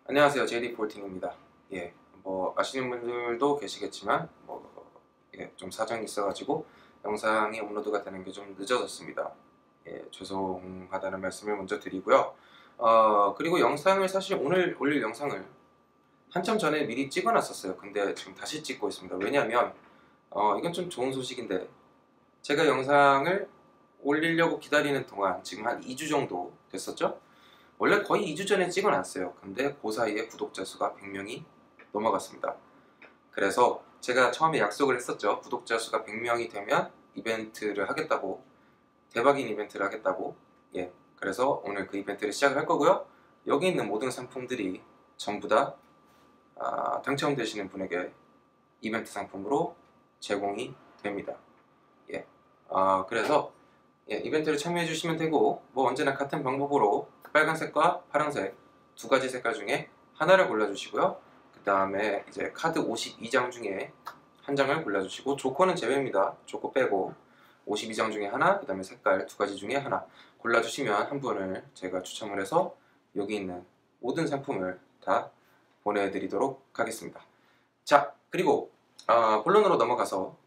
안녕하세요. JD14입니다. 예, 아시는 분들도 계시겠지만 좀 사정이 있어가지고 영상이 업로드가 되는 게 좀 늦어졌습니다. 예, 죄송하다는 말씀을 먼저 드리고요. 그리고 영상을 사실 오늘 올릴 영상을 한참 전에 미리 찍어놨었어요. 근데 지금 다시 찍고 있습니다. 왜냐하면 이건 좀 좋은 소식인데, 제가 영상을 올리려고 기다리는 동안 지금 한 2주 정도 됐었죠? 원래 거의 2주 전에 찍어놨어요. 근데 그 사이에 구독자 수가 100명이 넘어갔습니다. 그래서 제가 처음에 약속을 했었죠. 구독자 수가 100명이 되면 이벤트를 하겠다고, 대박인 이벤트를 하겠다고. 예, 그래서 오늘 그 이벤트를 시작을 할 거고요. 여기 있는 모든 상품들이 전부 다 당첨되시는 분에게 이벤트 상품으로 제공이 됩니다. 예, 그래서 이벤트를 참여해 주시면 되고, 언제나 같은 방법으로 빨간색과 파란색 두 가지 색깔 중에 하나를 골라주시고요. 그 다음에 이제 카드 52장 중에 한 장을 골라주시고, 조커는 제외입니다. 조커 빼고 52장 중에 하나, 그 다음에 색깔 두 가지 중에 하나 골라주시면 한 분을 제가 추첨을 해서 여기 있는 모든 상품을 다 보내드리도록 하겠습니다. 자, 그리고 본론으로 넘어가서,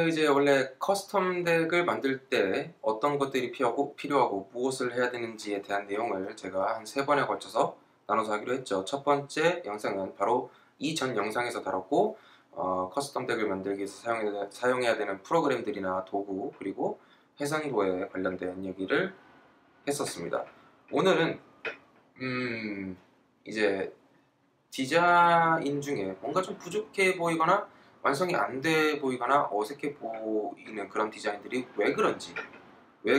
이제 원래 커스텀 덱을 만들 때 어떤 것들이 필요하고 무엇을 해야 되는지에 대한 내용을 제가 한 3번에 걸쳐서 나눠서 하기로 했죠. 첫 번째 영상은 바로 이전 영상에서 다뤘고, 커스텀 덱을 만들기 위해서 사용해야 되는 프로그램들이나 도구, 그리고 해상도에 관련된 얘기를 했었습니다. 오늘은 이제 디자인 중에 뭔가 좀 부족해 보이거나 완성이 안 돼 보이거나 어색해 보이는 그런 디자인들이 왜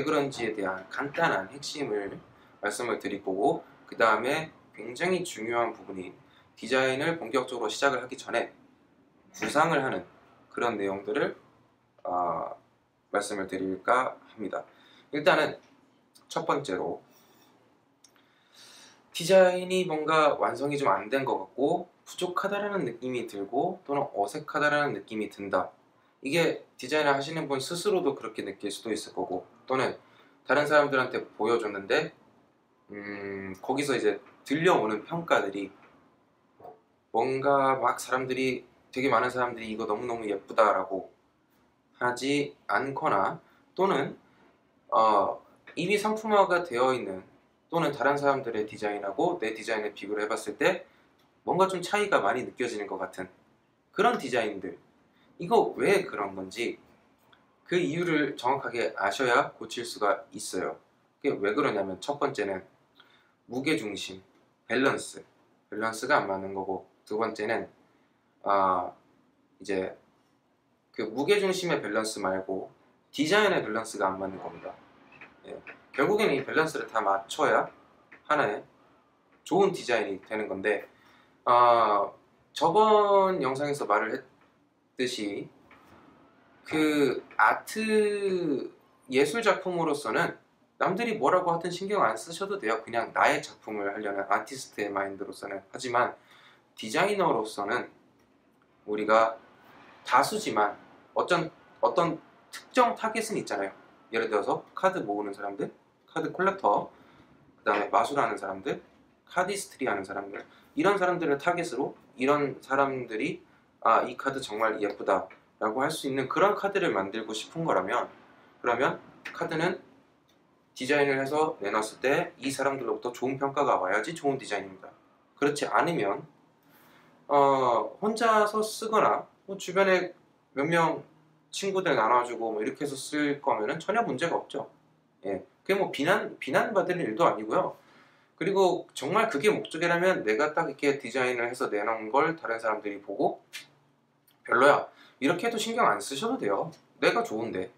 그런지에 대한 간단한 핵심을 말씀을 드릴 거고, 그 다음에 굉장히 중요한 부분인 디자인을 본격적으로 시작을 하기 전에 구상을 하는 그런 내용들을 말씀을 드릴까 합니다. 일단은 첫 번째로, 디자인이 뭔가 완성이 좀 안 된 것 같고 부족하다라는 느낌이 들고 또는 어색하다라는 느낌이 든다. 이게 디자인을 하시는 분 스스로도 그렇게 느낄 수도 있을 거고, 또는 다른 사람들한테 보여줬는데 거기서 이제 들려오는 평가들이 뭔가 막 되게 많은 사람들이 이거 너무너무 예쁘다라고 하지 않거나, 또는 이미 상품화가 되어 있는, 또는 다른 사람들의 디자인하고 내 디자인을 비교를 해봤을 때 뭔가 좀 차이가 많이 느껴지는 것 같은 그런 디자인들, 이거 왜 그런 건지 그 이유를 정확하게 아셔야 고칠 수가 있어요. 그게 왜 그러냐면, 첫 번째는 무게중심, 밸런스가 안 맞는 거고, 두 번째는 이제 그 무게중심의 밸런스 말고 디자인의 밸런스가 안 맞는 겁니다. 예. 결국에는 이 밸런스를 다 맞춰야 하나의 좋은 디자인이 되는 건데, 저번 영상에서 말을 했듯이 그 아트 예술 작품으로서는 남들이 뭐라고 하든 신경 안 쓰셔도 돼요. 그냥 나의 작품을 하려는 아티스트의 마인드로서는. 하지만 디자이너로서는 우리가 다수지만 어떤 특정 타겟은 있잖아요. 예를 들어서 카드 모으는 사람들, 카드 콜렉터, 그 다음에 마술하는 사람들, 카디스트리 하는 사람들, 이런 사람들을 타겟으로, 이런 사람들이 이 카드 정말 예쁘다 라고 할 수 있는 그런 카드를 만들고 싶은 거라면, 그러면 카드는 디자인을 해서 내놨을 때 이 사람들로부터 좋은 평가가 와야지 좋은 디자인입니다. 그렇지 않으면 혼자서 쓰거나 주변에 몇 명 친구들 나눠주고 이렇게 해서 쓸 거면은 전혀 문제가 없죠. 예, 그게 비난받을 일도 아니고요. 그리고 정말 그게 목적이라면 내가 딱 이렇게 디자인을 해서 내놓은 걸 다른 사람들이 보고 별로야, 이렇게 해도 신경 안 쓰셔도 돼요. 내가 좋은데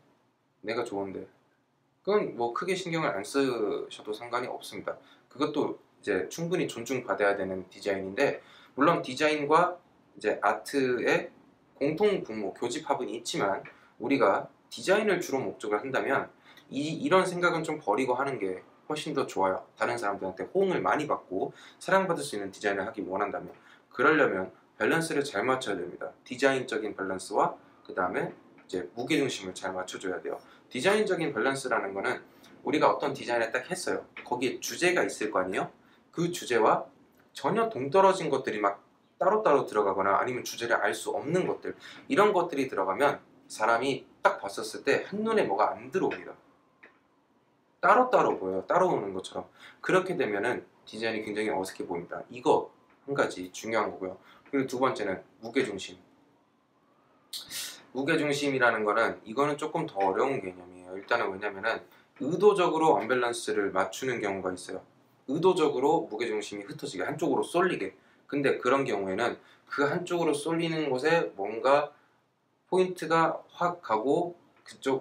그건 크게 신경을 안 쓰셔도 상관이 없습니다. 그것도 이제 충분히 존중받아야 되는 디자인인데, 물론 디자인과 이제 아트의 공통 분모, 교집합은 있지만 우리가 디자인을 주로 목적을 한다면 이런 생각은 좀 버리고 하는 게 훨씬 더 좋아요. 다른 사람들한테 호응을 많이 받고 사랑받을 수 있는 디자인을 하기 원한다면, 그러려면 밸런스를 잘 맞춰야 됩니다. 디자인적인 밸런스와 그 다음에 이제 무게중심을 잘 맞춰줘야 돼요. 디자인적인 밸런스라는 거는 우리가 어떤 디자인을 딱 했어요. 거기에 주제가 있을 거 아니에요? 그 주제와 전혀 동떨어진 것들이 막 따로따로 들어가거나 아니면 주제를 알 수 없는 것들, 이런 것들이 들어가면 사람이 딱 봤었을 때 한눈에 뭐가 안 들어옵니다. 따로따로 보여요. 따로 오는 것처럼. 그렇게 되면은 디자인이 굉장히 어색해 보입니다. 이거 한 가지 중요한 거고요. 그리고 두 번째는 무게중심. 무게중심이라는 거는 이거는 조금 더 어려운 개념이에요. 일단은 왜냐면은 의도적으로 언밸런스를 맞추는 경우가 있어요. 의도적으로 무게중심이 흩어지게, 한쪽으로 쏠리게. 근데 그런 경우에는 그 한쪽으로 쏠리는 곳에 뭔가 포인트가 확 가고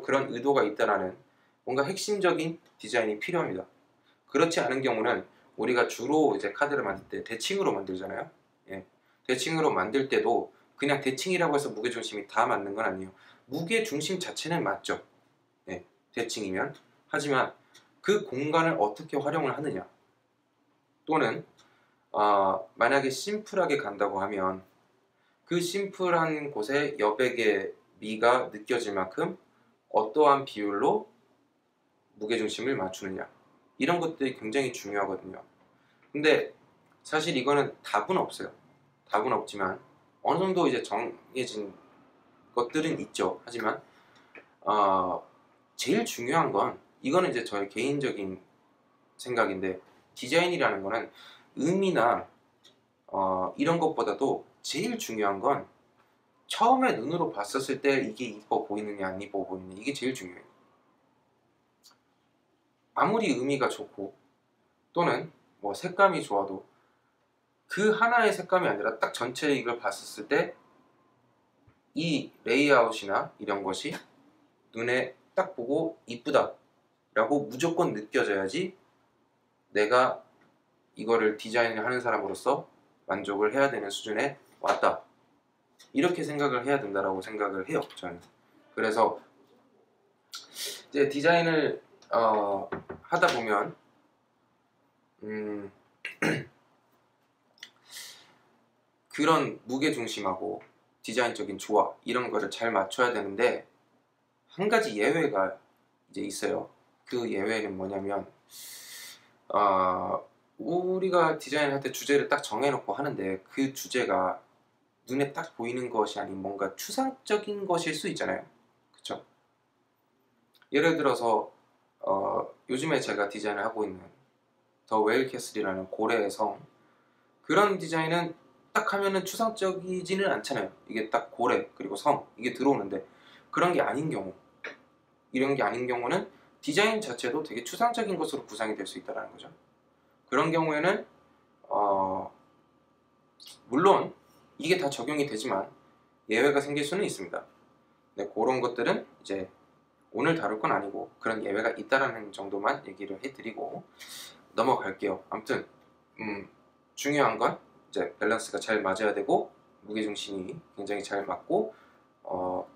그런 의도가 있다라는 뭔가 핵심적인 디자인이 필요합니다. 그렇지 않은 경우는 우리가 주로 이제 카드를 만들 때 대칭으로 만들잖아요. 예. 대칭으로 만들 때도 그냥 대칭이라고 해서 무게중심이 다 맞는 건 아니에요. 무게중심 자체는 맞죠. 예. 대칭이면. 하지만 그 공간을 어떻게 활용을 하느냐, 또는 만약에 심플하게 간다고 하면 그 심플한 곳에 여백의 미가 느껴질 만큼 어떠한 비율로 무게중심을 맞추느냐, 이런 것들이 굉장히 중요하거든요. 근데 사실 이거는 답은 없어요. 답은 없지만 어느 정도 이제 정해진 것들은 있죠. 하지만 제일 중요한 건, 이거는 이제 저의 개인적인 생각인데, 디자인이라는 거는 의미나 이런 것보다도 제일 중요한 건 처음에 눈으로 봤었을 때 이게 이뻐 보이느냐 안 이뻐 보이느냐, 이게 제일 중요해요. 아무리 의미가 좋고 또는 뭐 색감이 좋아도 그 하나의 색감이 아니라 딱 전체 이걸 봤었을 때 이 레이아웃이나 이런 것이 눈에 딱 보고 이쁘다 라고 무조건 느껴져야지 내가 이거를 디자인을 하는 사람으로서 만족을 해야 되는 수준에 왔다, 이렇게 생각을 해야 된다라고 생각을 해요, 저는. 그래서 이제 디자인을 하다 보면 그런 무게중심하고 디자인적인 조화, 이런 거를 잘 맞춰야 되는데, 한 가지 예외가 이제 있어요. 그 예외는 뭐냐면 우리가 디자인을 할 때 주제를 딱 정해놓고 하는데 그 주제가 눈에 딱 보이는 것이 아닌 뭔가 추상적인 것일 수 있잖아요. 그쵸? 예를 들어서 요즘에 제가 디자인을 하고 있는 더 웨일 캐슬이라는 고래의 성, 그런 디자인은 딱 하면은 추상적이지는 않잖아요. 이게 딱 고래 그리고 성 이게 들어오는데, 그런 게 아닌 경우, 이런 게 아닌 경우는 디자인 자체도 되게 추상적인 것으로 구상이 될 수 있다는 거죠. 그런 경우에는 물론 이게 다 적용이 되지만 예외가 생길 수는 있습니다. 네, 그런 것들은 이제 오늘 다룰 건 아니고 그런 예외가 있다라는 정도만 얘기를 해드리고 넘어갈게요. 아무튼 중요한 건 이제 밸런스가 잘 맞아야 되고 무게중심이 굉장히 잘 맞고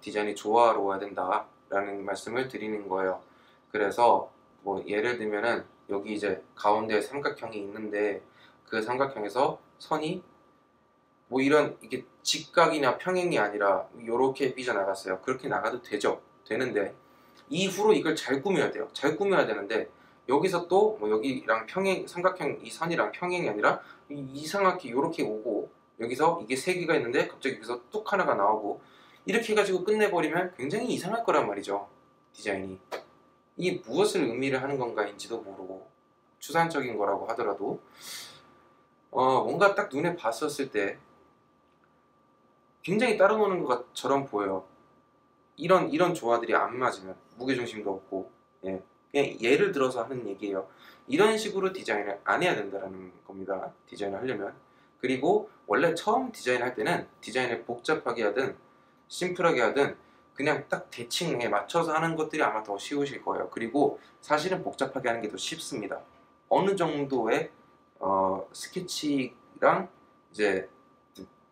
디자인이 조화로워야 된다라는 말씀을 드리는 거예요. 그래서 뭐 예를 들면은 여기 이제 가운데 삼각형이 있는데 그 삼각형에서 선이 뭐 이런 이게 직각이나 평행이 아니라 이렇게 삐져나갔어요. 그렇게 나가도 되죠. 되는데 이후로 이걸 잘 꾸며야 돼요. 잘 꾸며야 되는데 여기서 또 뭐 여기랑 평행, 삼각형 이 선이랑 평행이 아니라 이상하게 이렇게 오고, 여기서 이게 세 개가 있는데 갑자기 여기서 뚝 하나가 나오고, 이렇게 해가지고 끝내버리면 굉장히 이상할 거란 말이죠. 디자인이 이게 무엇을 의미를 하는 건가인지도 모르고 추상적인 거라고 하더라도 뭔가 딱 눈에 봤었을 때 굉장히 따로 노는 것처럼 보여요. 이런 조화들이 안 맞으면 무게중심도 없고, 예. 그냥 예를 들어서 하는 얘기예요. 이런 식으로 디자인을 안 해야 된다는 겁니다. 디자인을 하려면. 그리고 원래 처음 디자인할 때는 디자인을 복잡하게 하든 심플하게 하든 그냥 딱 대칭에 맞춰서 하는 것들이 아마 더 쉬우실 거예요. 그리고 사실은 복잡하게 하는 게 더 쉽습니다. 어느 정도의 스케치랑 이제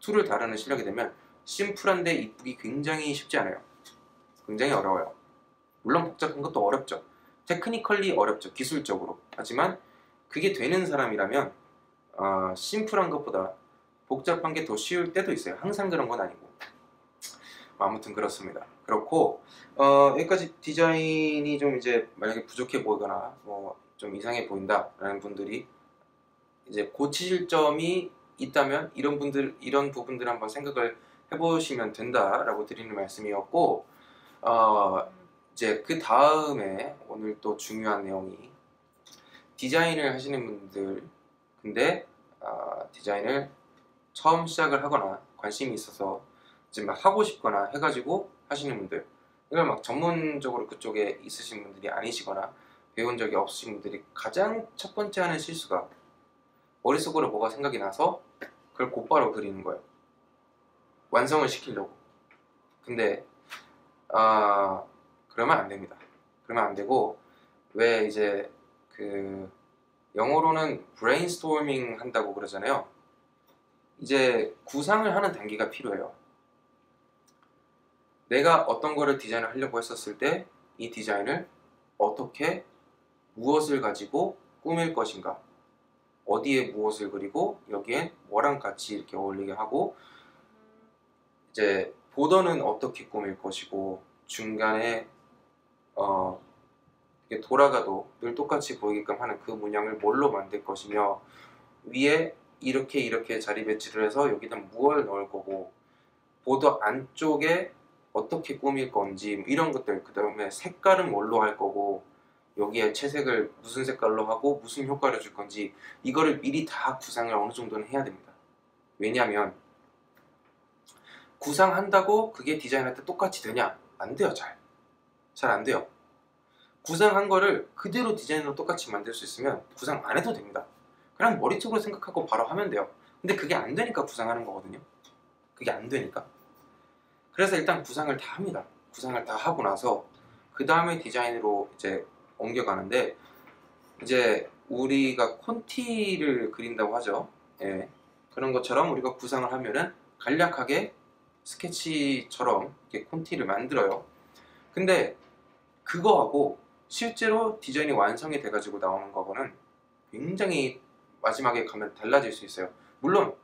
툴을 다루는 실력이 되면 심플한데 이쁘기 굉장히 쉽지 않아요. 굉장히 어려워요. 물론 복잡한 것도 어렵죠. 테크니컬리 어렵죠. 기술적으로. 하지만 그게 되는 사람이라면 심플한 것보다 복잡한 게 더 쉬울 때도 있어요. 항상 그런 건 아니고. 아무튼 그렇습니다. 그렇고 여기까지 디자인이 좀 이제 만약에 부족해 보이거나 뭐 좀 이상해 보인다 라는 분들이 이제 고치실 점이 있다면 이런 부분들 한번 생각을 해보시면 된다라고 드리는 말씀이었고, 이제 그 다음에 오늘 또 중요한 내용이 디자인을 하시는 분들, 근데 디자인을 처음 시작을 하거나 관심이 있어서 이제 막 하고 싶거나 해가지고 하시는 분들, 이걸 막 전문적으로 그쪽에 있으신 분들이 아니시거나 배운 적이 없으신 분들이 가장 첫 번째 하는 실수가 머릿속으로 뭐가 생각이 나서 그걸 곧바로 그리는 거예요. 완성을 시키려고. 근데 그러면 안 됩니다. 그러면 안 되고, 왜 이제 그 영어로는 브레인스토밍 한다고 그러잖아요. 이제 구상을 하는 단계가 필요해요. 내가 어떤 거를 디자인을 하려고 했었을 때 이 디자인을 어떻게, 무엇을 가지고 꾸밀 것인가, 어디에 무엇을 그리고 여기엔 뭐랑 같이 이렇게 어울리게 하고, 이제 보더는 어떻게 꾸밀 것이고, 중간에 이게 돌아가도 늘 똑같이 보이게끔 하는 그 문양을 뭘로 만들 것이며, 위에 이렇게 자리 배치를 해서 여기다 무엇을 넣을 거고, 보더 안쪽에 어떻게 꾸밀 건지 이런 것들, 그 다음에 색깔은 뭘로 할 거고, 여기에 채색을 무슨 색깔로 하고 무슨 효과를 줄 건지, 이거를 미리 다 구상을 어느 정도는 해야 됩니다. 왜냐하면 구상한다고 그게 디자인할 때 똑같이 되냐? 안 돼요. 잘 안 돼요. 구상한 거를 그대로 디자인으로 똑같이 만들 수 있으면 구상 안 해도 됩니다. 그냥 머릿속으로 생각하고 바로 하면 돼요. 근데 그게 안 되니까 구상하는 거거든요. 그게 안 되니까. 그래서 일단 구상을 다 합니다. 구상을 다 하고 나서 그 다음에 디자인으로 이제 옮겨가는데, 이제 우리가 콘티를 그린다고 하죠. 예. 그런 것처럼 우리가 구상을 하면은 간략하게 스케치처럼 이렇게 콘티를 만들어요. 근데 그거하고 실제로 디자인이 완성이 돼가지고 나오는 거는 굉장히 마지막에 가면 달라질 수 있어요. 물론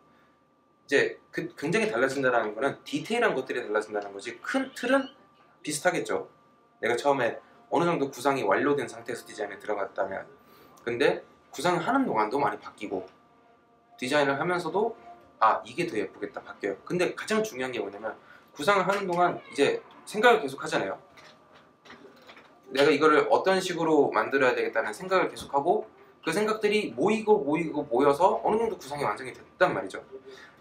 이제 굉장히 달라진다는 거는 디테일한 것들이 달라진다는 거지, 큰 틀은 비슷하겠죠. 내가 처음에 어느 정도 구상이 완료된 상태에서 디자인에 들어갔다면. 근데 구상을 하는 동안도 많이 바뀌고, 디자인을 하면서도 이게 더 예쁘겠다 바뀌어요. 근데 가장 중요한 게 뭐냐면, 구상을 하는 동안 이제 생각을 계속 하잖아요. 내가 이거를 어떤 식으로 만들어야 되겠다는 생각을 계속하고, 그 생각들이 모여서 어느 정도 구상이 완성이 됐단 말이죠.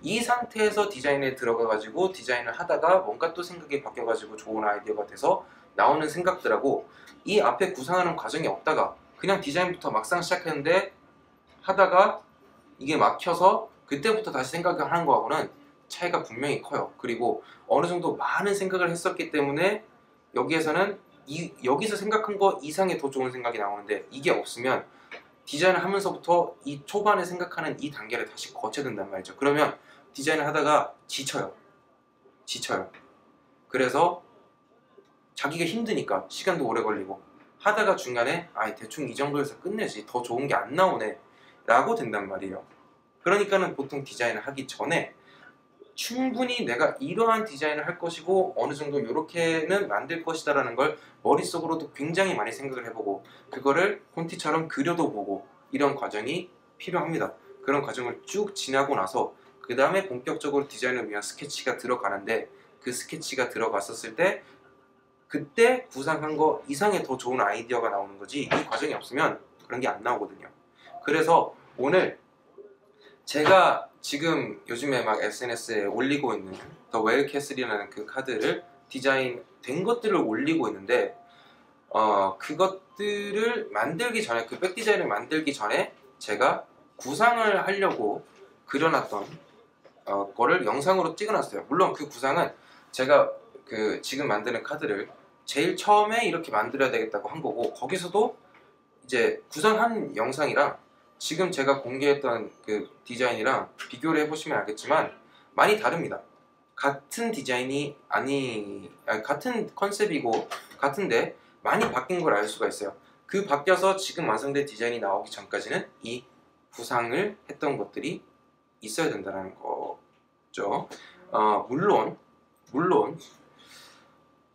이 상태에서 디자인에 들어가가지고 디자인을 하다가 뭔가 또 생각이 바뀌어가지고 좋은 아이디어가 돼서 나오는 생각들하고, 이 앞에 구상하는 과정이 없다가 그냥 디자인부터 막상 시작했는데 하다가 이게 막혀서 그때부터 다시 생각을 하는 거하고는 차이가 분명히 커요. 그리고 어느 정도 많은 생각을 했었기 때문에 여기에서는 여기서 생각한 거 이상의 더 좋은 생각이 나오는데, 이게 없으면 디자인을 하면서부터 이 초반에 생각하는 이 단계를 다시 거쳐야 된단 말이죠. 그러면 디자인을 하다가 지쳐요. 그래서 자기가 힘드니까 시간도 오래 걸리고, 하다가 중간에 대충 이 정도에서 끝내지 더 좋은 게 안 나오네 라고 된단 말이에요. 그러니까는 보통 디자인을 하기 전에 충분히 내가 이러한 디자인을 할 것이고 어느 정도 이렇게는 만들 것이다 라는 걸 머릿속으로도 굉장히 많이 생각을 해보고, 그거를 콘티처럼 그려도 보고, 이런 과정이 필요합니다. 그런 과정을 쭉 지나고 나서 그 다음에 본격적으로 디자인을 위한 스케치가 들어가는데, 그 스케치가 들어갔었을 때 그때 구상한 거 이상의 더 좋은 아이디어가 나오는 거지, 이 과정이 없으면 그런 게 안 나오거든요. 그래서 오늘 제가 지금 요즘에 막 SNS에 올리고 있는 더 웰 캐슬이라는 그 카드를 디자인 된 것들을 올리고 있는데, 그것들을 만들기 전에, 그 백 디자인을 만들기 전에 제가 구상을 하려고 그려놨던 거를 영상으로 찍어놨어요. 물론 그 구상은 제가 그 지금 만드는 카드를 제일 처음에 이렇게 만들어야 되겠다고 한 거고, 거기서도 이제 구상한 영상이랑 지금 제가 공개했던 그 디자인이랑 비교를 해보시면 알겠지만 많이 다릅니다. 같은 디자인이 같은 컨셉이고 같은데 많이 바뀐 걸 알 수가 있어요. 그 바뀌어서 지금 완성된 디자인이 나오기 전까지는 이 구상을 했던 것들이 있어야 된다는 거죠. 물론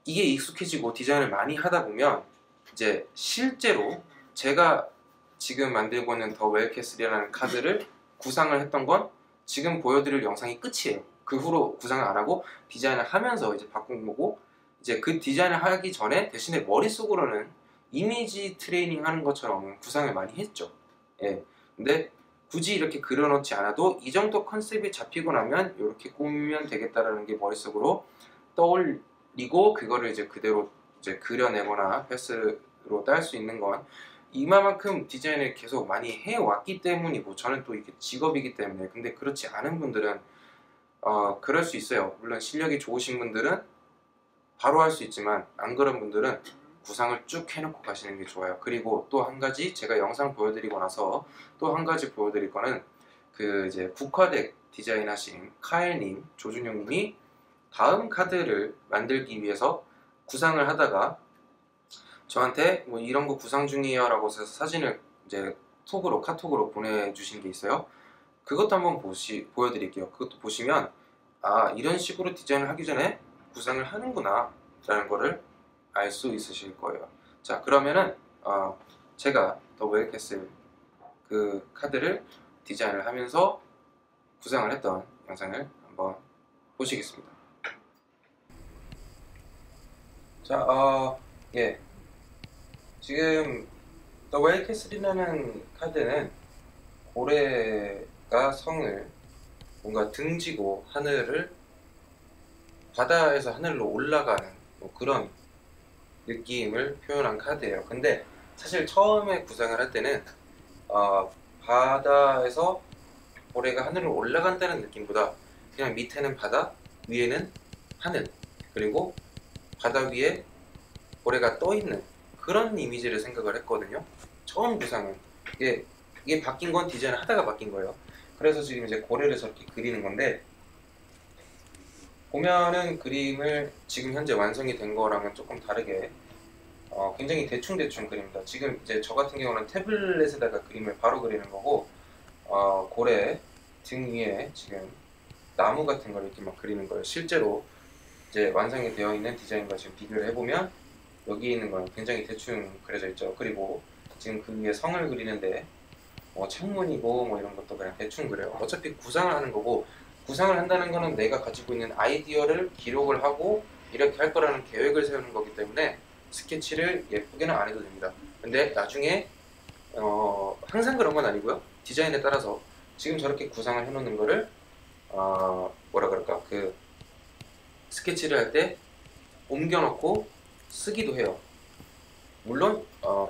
이게 익숙해지고 디자인을 많이 하다 보면 이제 실제로 제가 지금 만들고 있는 더 웰 캐슬이라는 카드를 구상을 했던 건 지금 보여드릴 영상이 끝이에요. 그 후로 구상을 안 하고 디자인을 하면서 이제 바꾼 거고, 이제 그 디자인을 하기 전에 대신에 머릿속으로는 이미지 트레이닝 하는 것처럼 구상을 많이 했죠. 예. 근데 굳이 이렇게 그려놓지 않아도 이 정도 컨셉이 잡히고 나면 이렇게 꾸미면 되겠다라는 게 머릿속으로 떠올리고, 그거를 이제 그대로 이제 그려내거나 패스로 딸 수 있는 건 이만큼 디자인을 계속 많이 해왔기 때문이고, 저는 또 이게 직업이기 때문에. 근데 그렇지 않은 분들은 그럴 수 있어요. 물론 실력이 좋으신 분들은 바로 할 수 있지만, 안 그런 분들은 구상을 쭉 해놓고 가시는 게 좋아요. 그리고 또 한 가지, 제가 영상 보여드리고 나서 또 한 가지 보여드릴 거는, 그 이제 국화덱 디자인 하신 카엘님, 조준용님이 다음 카드를 만들기 위해서 구상을 하다가 저한테 뭐 이런 거 구상 중이에요 라고 해서 사진을 이제 카톡으로 보내주신 게 있어요. 그것도 한번 보여드릴게요. 그것도 보시면, 아, 이런 식으로 디자인을 하기 전에 구상을 하는구나 라는 거를 알 수 있으실 거예요. 자, 그러면은 제가 더 웰캐슬 그 카드를 디자인을 하면서 구상을 했던 영상을 한번 보시겠습니다. 자, 예. 지금 더 웰캐슬이라는 카드는 고래가 성을 뭔가 등지고 바다에서 하늘로 올라가는 뭐 그런 느낌을 표현한 카드예요. 근데 사실 처음에 구상을 할 때는 바다에서 고래가 하늘로 올라간다는 느낌보다 그냥 밑에는 바다, 위에는 하늘, 그리고 바다 위에 고래가 떠있는 그런 이미지를 생각을 했거든요. 처음 구상은. 이게 바뀐 건 디자인을 하다가 바뀐 거예요. 그래서 지금 이제 고래를 저렇게 그리는 건데, 보면은 그림을 지금 현재 완성이 된 거랑은 조금 다르게 굉장히 대충 그립니다. 지금 이제 저 같은 경우는 태블릿에다가 그림을 바로 그리는 거고, 고래 등 위에 지금 나무 같은 걸 이렇게 막 그리는 거예요. 실제로 이제 완성이 되어 있는 디자인과 지금 비교를 해보면 여기 있는 건 굉장히 대충 그려져 있죠. 그리고 지금 그 위에 성을 그리는데 창문이고 뭐 이런 것도 그냥 대충 그려요. 어차피 구상을 하는 거고, 구상을 한다는 거는 내가 가지고 있는 아이디어를 기록을 하고 이렇게 할 거라는 계획을 세우는 거기 때문에 스케치를 예쁘게는 안 해도 됩니다. 근데 나중에 항상 그런 건 아니고요. 디자인에 따라서 지금 저렇게 구상을 해놓는 거를 뭐라 그럴까, 그 스케치를 할 때 옮겨놓고 쓰기도 해요. 물론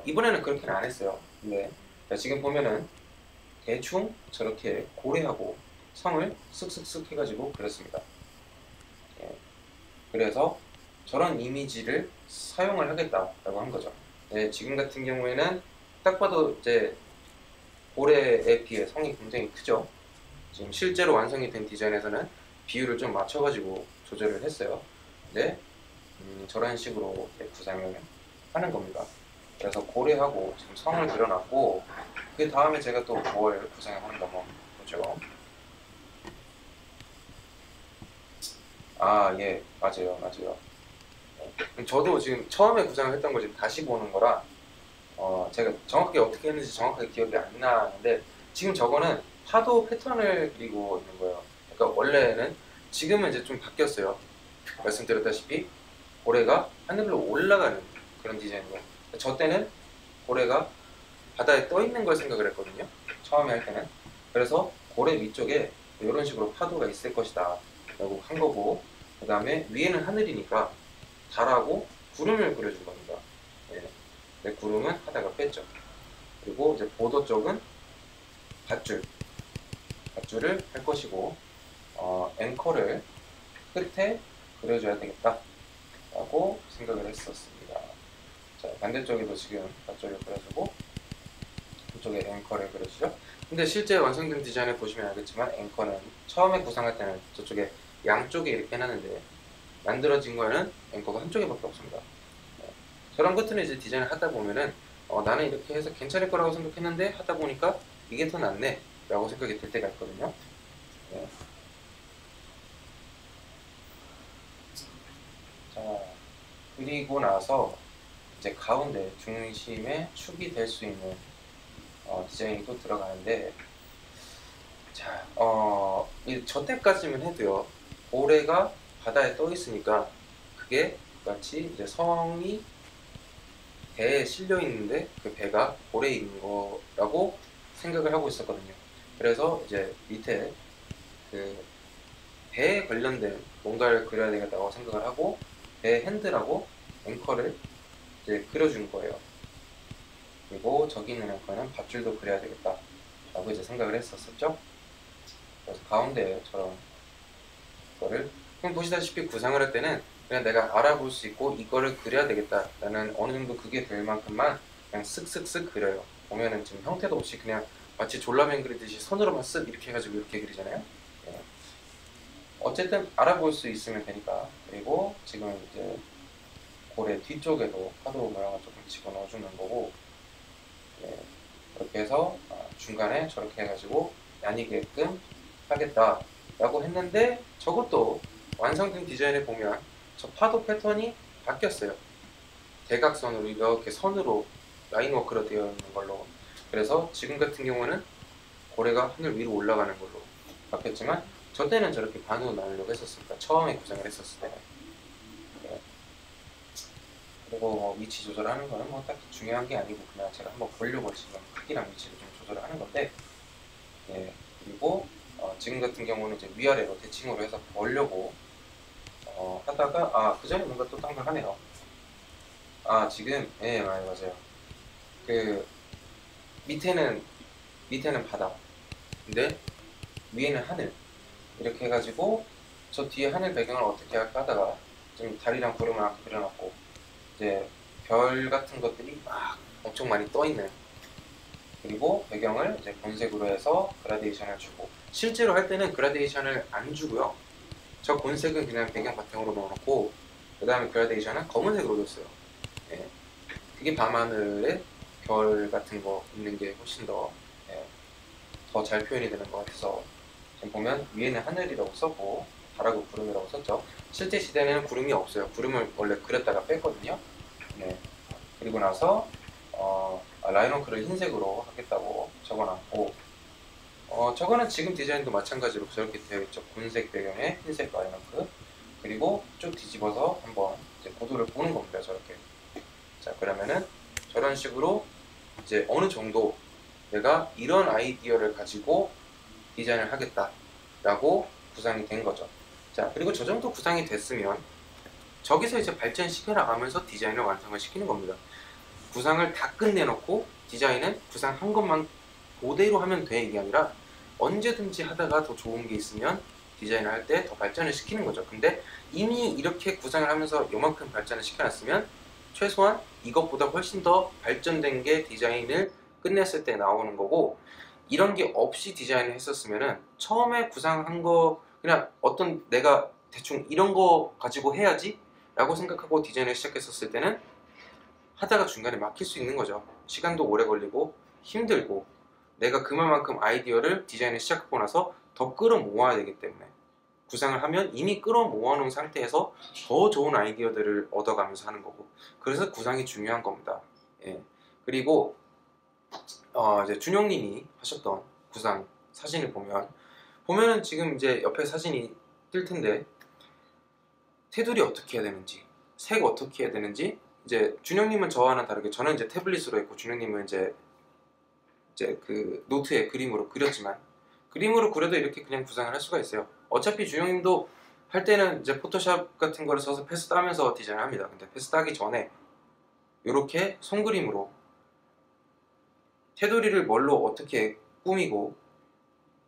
이번에는 그렇게는 안 했어요. 근데 지금 보면은 대충 저렇게 고래하고 성을 쓱쓱쓱 해가지고 그렸습니다. 예. 그래서 저런 이미지를 사용을 하겠다라고 한 거죠. 예, 지금 같은 경우에는 딱 봐도 이제 고래에 비해 성이 굉장히 크죠. 지금 실제로 완성이 된 디자인에서는 비율을 좀 맞춰가지고 조절을 했어요. 근데 저런 식으로 구상을 하는 겁니다. 그래서 고래하고 지금 성을 그려놨고, 그 다음에 제가 또 뭘 구상을 하는가 보죠. 예, 맞아요. 저도 지금 처음에 구상을 했던 걸 지금 다시 보는 거라 제가 정확하게 어떻게 했는지 정확하게 기억이 안 나는데, 지금 저거는 파도 패턴을 그리고 있는 거예요. 그러니까 원래는, 지금은 이제 좀 바뀌었어요. 말씀드렸다시피 고래가 하늘로 올라가는 그런 디자인이에요. 저 때는 고래가 바다에 떠 있는 걸 생각을 했거든요. 처음에 할 때는. 그래서 고래 위쪽에 이런 식으로 파도가 있을 것이다 라고 한 거고, 그 다음에 위에는 하늘이니까 달하고 구름을 그려준 겁니다. 네, 구름은 하다가 뺐죠. 그리고 이제 보도 쪽은 밧줄을 할 것이고, 앵커를 끝에 그려줘야 되겠다 라고 생각을 했었습니다. 자, 반대쪽에도 지금 밧줄을 그려주고 이쪽에 앵커를 그려주죠. 근데 실제 완성된 디자인을 보시면 알겠지만, 앵커는 처음에 구상할 때는 저쪽에 양쪽에 이렇게 해놨는데, 만들어진 거에는 앵커가 한쪽에밖에 없습니다. 저런 것들은 이제 디자인을 하다 보면은 나는 이렇게 해서 괜찮을 거라고 생각했는데 하다 보니까 이게 더 낫네 라고 생각이 들 때가 있거든요. 네. 자, 그리고 나서 이제 가운데 중심에 축이 될 수 있는 디자인이 또 들어가는데, 자, 저 때까지만 해도요. 고래가 바다에 떠 있으니까 그게 마치 이제 성이 배에 실려 있는데 그 배가 고래에 있는 거라고 생각을 하고 있었거든요. 그래서 이제 밑에 그 배에 관련된 뭔가를 그려야 되겠다고 생각을 하고 배 핸들하고 앵커를 이제 그려준 거예요. 그리고 저기 있는 앵커는 밧줄도 그려야 되겠다 라고 이제 생각을 했었죠. 그래서 가운데에 저런 거를 그럼 보시다시피 구상을 할 때는 그냥 내가 알아볼 수 있고 이거를 그려야 되겠다 라는 어느 정도 그게 될 만큼만 그냥 쓱쓱쓱 그려요. 보면은 지금 형태도 없이 그냥 마치 졸라맨 그리듯이 손으로만 쓱 이렇게 해가지고 이렇게 그리잖아요. 네. 어쨌든 알아볼 수 있으면 되니까. 그리고 지금 이제 고래 뒤쪽에도 파도 모양을 조금 집어넣어주는 거고, 네. 그렇게 해서 중간에 저렇게 해가지고 나뉘게끔 하겠다 라고 했는데 저것도 완성된 디자인을 보면 저 파도 패턴이 바뀌었어요. 대각선으로 이렇게 선으로 라인워크로 되어 있는 걸로. 그래서 지금 같은 경우는 고래가 하늘 위로 올라가는 걸로 바뀌었지만 저 때는 저렇게 반으로 나누려고 했었으니까 처음에 구상을 했었을 때는. 네. 그리고 뭐 위치 조절하는 거는 뭐 딱히 중요한 게 아니고 그냥 제가 한번 보려고 지금 크기랑 위치를 좀 조절을 하는 건데, 예. 그리고 지금 같은 경우는 이제 위아래로 대칭으로 해서 보려고 하다가 그 전에 뭔가 또 딴 걸 하네요. 지금 예 맞아요. 그 밑에는 바다, 근데 위에는 하늘 이렇게 해가지고 저 뒤에 하늘 배경을 어떻게 할까 하다가 좀 달이랑 구름을 이렇게 그려놨고 이제 별 같은 것들이 막 엄청 많이 떠 있는, 그리고 배경을 이제 곤색으로 해서 그라데이션을 주고, 실제로 할 때는 그라데이션을 안 주고요. 저 곤색은 그냥 배경 바탕으로 넣어놓고 그 다음에 그라데이션은 검은색으로 줬어요. 예. 그게 밤하늘에 별 같은 거 있는 게 훨씬 더 더 잘 표현이 되는 것 같아서 지금 보면 위에는 하늘이라고 썼고 달하고 구름이라고 썼죠. 실제 시대에는 구름이 없어요. 구름을 원래 그렸다가 뺐거든요. 네. 그리고 나서 라인워크를 흰색으로 하겠다고 적어놨고, 저거는 지금 디자인도 마찬가지로 저렇게 되어 있죠. 곤색 배경에 흰색 라인워크. 그리고 쭉 뒤집어서 한번 이제 고도를 보는 겁니다. 저렇게. 자, 그러면은 저런 식으로 이제 어느 정도 내가 이런 아이디어를 가지고 디자인을 하겠다라고 구상이 된 거죠. 자, 그리고 저 정도 구상이 됐으면 저기서 이제 발전시켜 나가면서 디자인을 완성을 시키는 겁니다. 구상을 다 끝내놓고 디자인은 구상한 것만 그대로 하면 돼 이게 아니라 언제든지 하다가 더 좋은 게 있으면 디자인을 할 때 더 발전을 시키는 거죠. 근데 이미 이렇게 구상을 하면서 요만큼 발전을 시켜놨으면 최소한 이것보다 훨씬 더 발전된 게 디자인을 끝냈을 때 나오는 거고, 이런 게 없이 디자인을 했었으면은 처음에 구상한 거 그냥 어떤 내가 대충 이런 거 가지고 해야지 라고 생각하고 디자인을 시작했었을 때는 하다가 중간에 막힐 수 있는 거죠. 시간도 오래 걸리고 힘들고 내가 그만큼 아이디어를 디자인을 시작하고 나서 더 끌어모아야 되기 때문에 구상을 하면 이미 끌어모아 놓은 상태에서 더 좋은 아이디어들을 얻어가면서 하는 거고, 그래서 구상이 중요한 겁니다. 예. 그리고 이제 준영님이 하셨던 구상 사진을 보면은 지금 이제 옆에 사진이 뜰 텐데 테두리 어떻게 해야 되는지, 색 어떻게 해야 되는지, 이제 준영님은 저와는 다르게 저는 이제 태블릿으로 했고 준영님은 이제 그 노트에 그림으로 그렸지만 그림으로 그려도 이렇게 그냥 구상을 할 수가 있어요. 어차피 준영님도 할 때는 이제 포토샵 같은 거를 써서 패스 따면서 디자인을 합니다. 근데 패스 따기 전에 이렇게 손그림으로 테두리를 뭘로 어떻게 꾸미고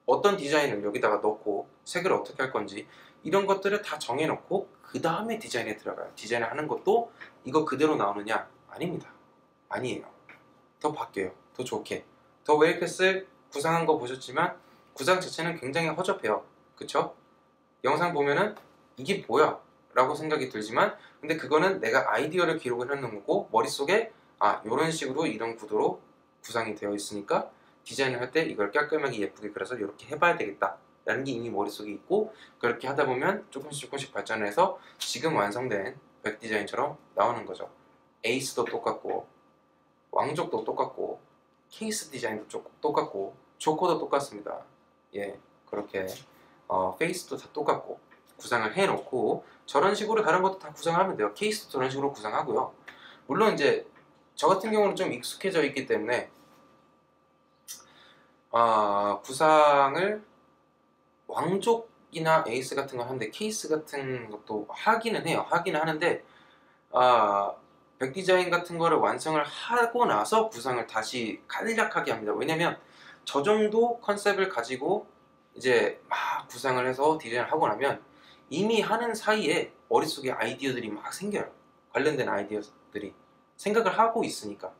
어떤 디자인을 여기다가 넣고 색을 어떻게 할 건지 이런 것들을 다 정해놓고 그 다음에 디자인에 들어가요. 디자인을 하는 것도 이거 그대로 나오느냐? 아닙니다. 아니에요. 더 바뀌어요. 더 좋게. 더 웨이패스 구상한 거 보셨지만 구상 자체는 굉장히 허접해요. 그쵸? 영상 보면은 이게 뭐야? 라고 생각이 들지만 근데 그거는 내가 아이디어를 기록을 해놓은 거고 머릿속에 이런 식으로 이런 구도로 구상이 되어 있으니까 디자인을 할 때 이걸 깔끔하게 예쁘게 그려서 이렇게 해봐야 되겠다 라는 게 이미 머릿속에 있고, 그렇게 하다 보면 조금씩 조금씩 발전해서 지금 완성된 백 디자인처럼 나오는 거죠. 에이스도 똑같고 왕족도 똑같고 케이스 디자인도 똑같고 조커도 똑같습니다. 예, 그렇게 페이스도 다 똑같고 구상을 해놓고 저런 식으로 다른 것도 다 구상을 하면 돼요. 케이스도 저런 식으로 구상하고요. 물론 이제 저 같은 경우는 좀 익숙해져 있기 때문에 구상을 왕족이나 에이스 같은 거 하는데 케이스 같은 것도 하기는 해요. 하기는 하는데 백 디자인 같은 거를 완성을 하고 나서 구상을 다시 간략하게 합니다. 왜냐면 저 정도 컨셉을 가지고 이제 막 구상을 해서 디자인을 하고 나면 이미 하는 사이에 머릿속에 아이디어들이 막 생겨요. 관련된 아이디어들이 생각을 하고 있으니까.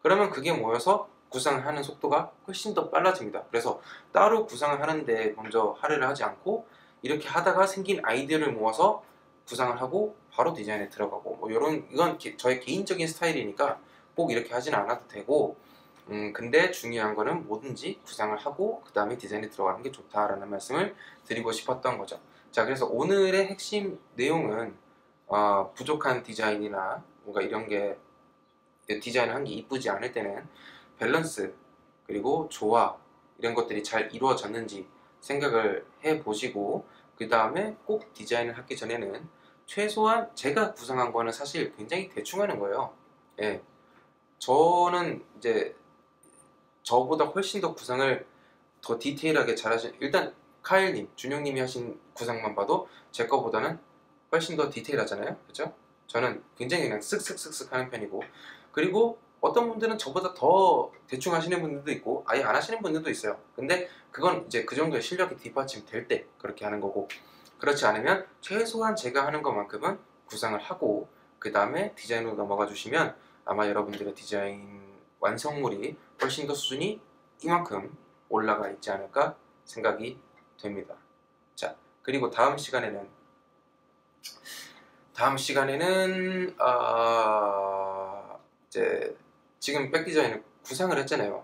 그러면 그게 모여서 구상을 하는 속도가 훨씬 더 빨라집니다. 그래서 따로 구상을 하는데 먼저 할애를 하지 않고 이렇게 하다가 생긴 아이디어를 모아서 구상을 하고 바로 디자인에 들어가고 뭐 이건 저의 개인적인 스타일이니까 꼭 이렇게 하지는 않아도 되고 근데 중요한 거는 뭐든지 구상을 하고 그 다음에 디자인에 들어가는 게 좋다라는 말씀을 드리고 싶었던 거죠. 자, 그래서 오늘의 핵심 내용은 부족한 디자인이나 뭔가 이런 게 디자인을 한 게 이쁘지 않을 때는 밸런스 그리고 조화 이런 것들이 잘 이루어졌는지 생각을 해 보시고 그 다음에 꼭 디자인을 하기 전에는 최소한 제가 구상한 거는 사실 굉장히 대충 하는 거예요. 예, 저는 이제 저보다 훨씬 더 구상을 더 디테일하게 잘하신 일단 카일님, 준영님이 하신 구상만 봐도 제 거보다는 훨씬 더 디테일하잖아요, 그렇죠? 저는 굉장히 그냥 쓱쓱쓱쓱 하는 편이고 그리고 어떤 분들은 저보다 더 대충 하시는 분들도 있고 아예 안 하시는 분들도 있어요. 근데 그건 이제 그 정도의 실력이 뒷받침 될 때 그렇게 하는 거고 그렇지 않으면 최소한 제가 하는 것만큼은 구상을 하고 그 다음에 디자인으로 넘어가 주시면 아마 여러분들의 디자인 완성물이 훨씬 더 수준이 이만큼 올라가 있지 않을까 생각이 됩니다. 자, 그리고 다음 시간에는 이제 지금 백 디자인을 구상을 했잖아요.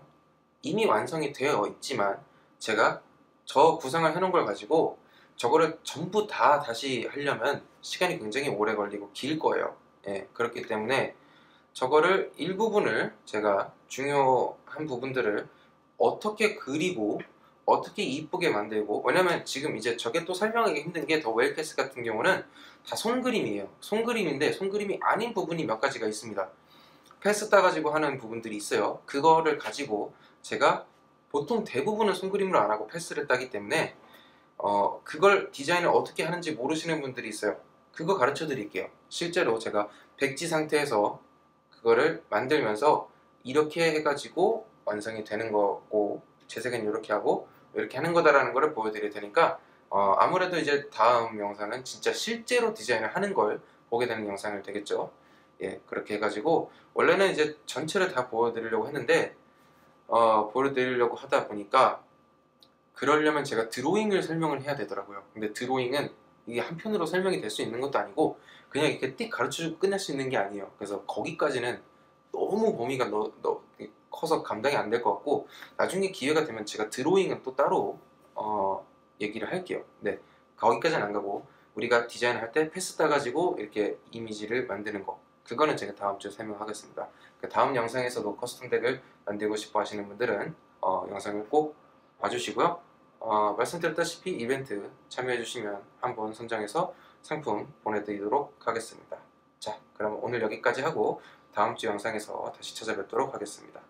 이미 완성이 되어 있지만 제가 저 구상을 해놓은 걸 가지고 저거를 전부 다 다시 하려면 시간이 굉장히 오래 걸리고 길 거예요. 예, 그렇기 때문에 저거를 일부분을 제가 중요한 부분들을 어떻게 그리고 어떻게 이쁘게 만들고 왜냐면 지금 이제 저게 또 설명하기 힘든 게 더 웰캐스 같은 경우는 다 손그림이에요. 손그림인데 손그림이 아닌 부분이 몇 가지가 있습니다. 패스 따가지고 하는 부분들이 있어요. 그거를 가지고 제가 보통 대부분은 손그림으로 안 하고 패스를 따기 때문에 그걸 디자인을 어떻게 하는지 모르시는 분들이 있어요. 그거 가르쳐 드릴게요. 실제로 제가 백지 상태에서 그거를 만들면서 이렇게 해가지고 완성이 되는 거고 재색은 이렇게 하고 이렇게 하는 거다라는 거를 보여드릴 테니까 아무래도 이제 다음 영상은 진짜 실제로 디자인을 하는 걸 보게 되는 영상이 되겠죠. 예, 그렇게 해가지고 원래는 이제 전체를 다 보여드리려고 했는데 보여드리려고 하다 보니까 그러려면 제가 드로잉을 설명을 해야 되더라고요. 근데 드로잉은 이게 한편으로 설명이 될 수 있는 것도 아니고 그냥 이렇게 띡 가르쳐주고 끝낼 수 있는 게 아니에요. 그래서 거기까지는 너무 범위가 커서 감당이 안 될 것 같고 나중에 기회가 되면 제가 드로잉은 또 따로 얘기를 할게요. 네, 거기까지는 안 가고 우리가 디자인을 할 때 패스 따가지고 이렇게 이미지를 만드는 거 그거는 제가 다음 주에 설명하겠습니다. 그 다음 영상에서도 커스텀 덱을 만들고 싶어 하시는 분들은 영상을 꼭 봐주시고요. 말씀드렸다시피 이벤트 참여해주시면 한번 선정해서 상품 보내드리도록 하겠습니다. 자, 그럼 오늘 여기까지 하고 다음 주 영상에서 다시 찾아뵙도록 하겠습니다.